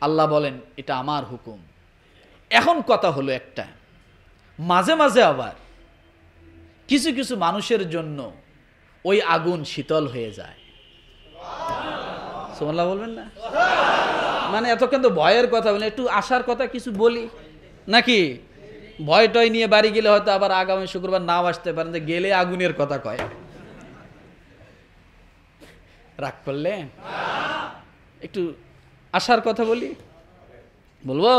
আল্লাহ বলেন এটা আমার হুকুম। এখন কথা হলো একটা, মাঝে মাঝে আবার কিছু কিছু মানুষের জন্য ওই আগুন শীতল হয়ে যায়। সুবহানাল্লাহ বলবেন না? মানে এতক্ষণ তো ভয়ের কথা বলি, একটু আশার কথা কিছু বলি নাকি? ভয় টয় নিয়ে বাড়ি গেলে হয়তো আবার আগামী শুক্রবার নাও আসতে পারেন যে গেলে আগুনের কথা কয়। রাগ করলে একটু আশার কথা বলি, বলবো?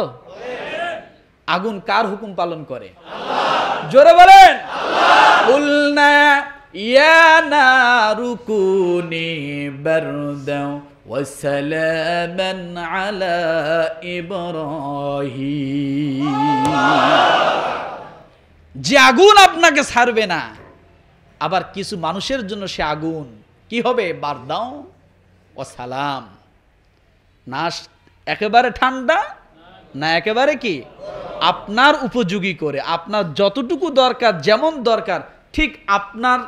আগুন কার হুকুম পালন করে? জোরে বলেন। কুলনা ইয়া নারু কুনি বারদাও ওয়া সালামান আলা ইব্রাহিম। যে আগুন আপনাকে ছাড়বে না, আবার কিছু মানুষের জন্য সে আগুন কি হবে? বারদাও ও সালাম, না একেবারে ঠান্ডা না একেবারে কি আপনার উপযোগী করে, আপনার যতটুকু দরকার, যেমন দরকার ঠিক আপনার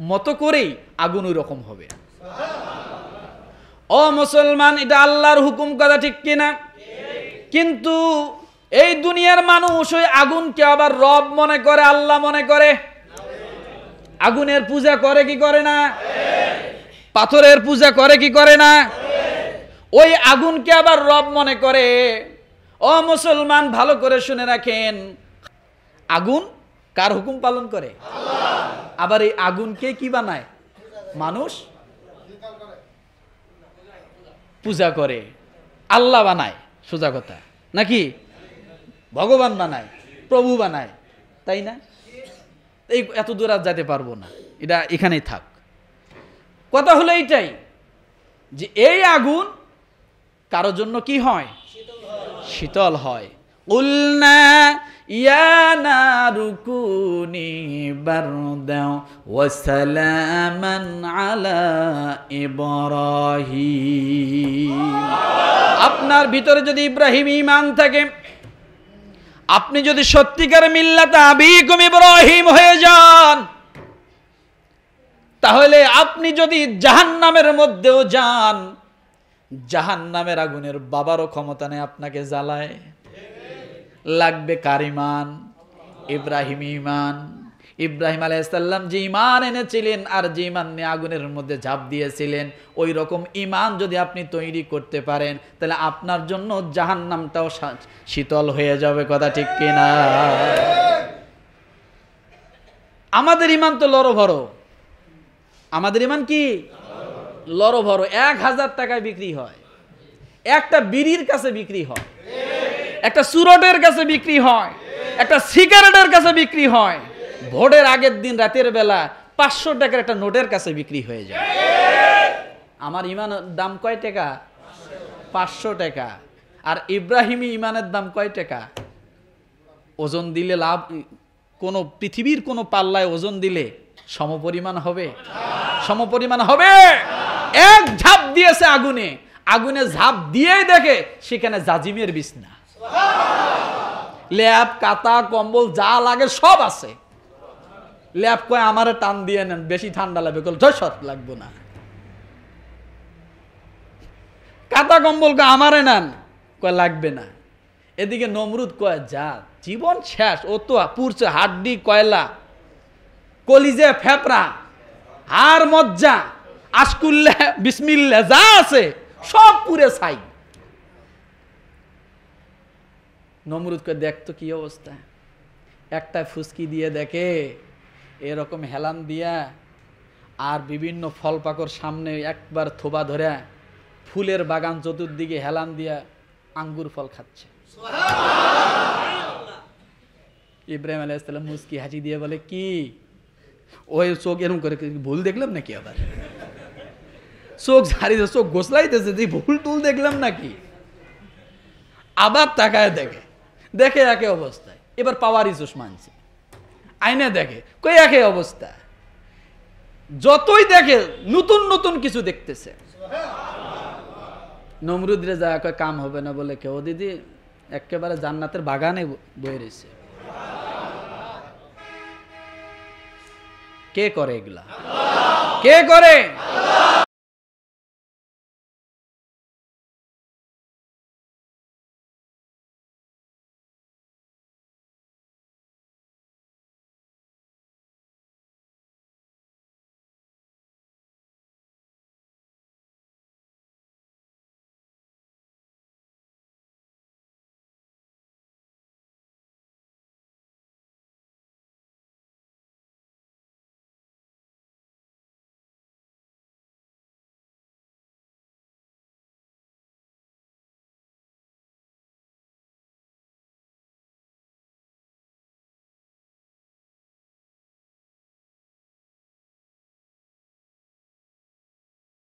মতো করেই আগুন ওই রকম হবে। ও মুসলমান, এটা আল্লাহর হুকুম, কথা ঠিক কিনা? কিন্তু এই দুনিয়ার মানুষ ওই আগুনকে আবার রব মনে করে, আল্লাহ মনে করে। আগুনের পূজা করে কি করে না? পাথরের পূজা করে কি করে না? ওই আগুনকে আবার রব মনে করে। ও মুসলমান, ভালো করে শুনে রাখেন, আগুন কার হুকুম পালন করে? আবার এই আগুনকে কি বানায়? মানুষ পূজা করে, আল্লাহ বানায়, সোজা কথা নাকি? ভগবান বানায়, প্রভু বানায়, তাই না? এই এত দূর আর যেতে পারবো না, এটা এখানেই থাক। কথা হলো এইটাই যে এই আগুন কারো জন্য কি হয়? শীতল হয়। কুলনা ইয়া নারু কুনি বারদাও ওয়া সালামান আলা ইব্রাহিম। আপনার ভিতরে যদি ইব্রাহিম ঈমান থাকে, আপনি যদি সত্যিকার মিল্লাতে আবিকুম ইব্রাহিম হয়ে যান, তাহলে আপনি যদি জাহান্নামের মধ্যেও যান, জাহান্নামের আগুনের বাবারও ক্ষমতা নেই আপনাকে জ্বালায়। লাগবে কার ঈমান? ইব্রাহিম ঈমান। ইব্রাহিম আলাইহিস সালাম যে ঈমান এনেছিলেন আর যে ঈমান নিয়ে আগুনের মধ্যে ঝাঁপ দিয়েছিলেন, ওই রকম ঈমান যদি আপনি তৈরি করতে পারেন, তাহলে আপনার জন্য জাহান্নামটাও শীতল হয়ে যাবে, কথা ঠিক কিনা? আমাদের ঈমান তো লড়ভড়। আমাদের ঈমান কি লড়ভড়। 1000 টাকায় বিক্রি হয়, একটা বিড়ির কাছে বিক্রি হয়, একটা সুরটের কাছে বিক্রি হয়, একটা সিগারেটের কাছে বিক্রি হয়। ভোটের আগের দিন রাতের বেলা 500 টাকার একটা নোটের কাছে বিক্রি হয়ে যায়। আমার ঈমানের দাম কয় টাকা? 500 টাকা। আর ইব্রাহিমী ঈমানের দাম কয় টাকা? ওজন দিলে লাভ, কোন পৃথিবীর কোন পাল্লায় ওজন দিলে সমপরিমাণ হবে? সমপরিমাণ হবে? এক ঝাঁপ দিয়েছে আগুনে, আগুনে ঝাঁপ দিয়েই দেখে সেখানে জাজিমের বিছনা, ল্যাপ, কাতা, কম্বল যা লাগে সব আছে। ল্যাপ কয় আমারে টান দিয়ে নেন, বেশি ঠান্ডা লাগবে, লাগবো না। কাতা কম্বল কয় আমারে নেন, কয় লাগবে না। এদিকে নমরুদ কয় যা জীবন শেষ, ও তো পুরছে হাড্ডি, কয়লা, কলিজে, ফেপড়া, আর মজ্জা, আশকুল্লা, বিসমিল্লা যা আছে সব পুরে ছাই। নমরুদ কয় দেখতো কি অবস্থা। একটা ফুসকি দিয়ে দেখে এরকম হেলান দিয়া, আর বিভিন্ন ফল পাকড় সামনে একবার থোবা ধরে, ফুলের বাগান চতুর্দিকে হেলান দিয়া আঙ্গুর ফল খাচ্ছে। ইব্রাহিম আলাইহিস সালাম মুস্কি হাসি দিয়ে বলে কি ওই চোখ এরকম করে, ভুল দেখলাম নাকি? আবার চোখ ঝাড়িয়ে, চোখ গোসলাইতেছে, ভুল টুল দেখলাম নাকি? আবার তাকায় দেখে, দেখে একই অবস্থায়। এবার পাওয়ারই জোশ মানছে, আইনে দেখে কই একই অবস্থা। যতই দেখে নতুন নতুন কিছু দেখতেছে। নমরুদ রে যা কয় কাম হবে না বলে কেউ, দিদি একেবারে জান্নাতের বাগানে বয়ে রয়েছে। কে করে এগুলা? কে করে?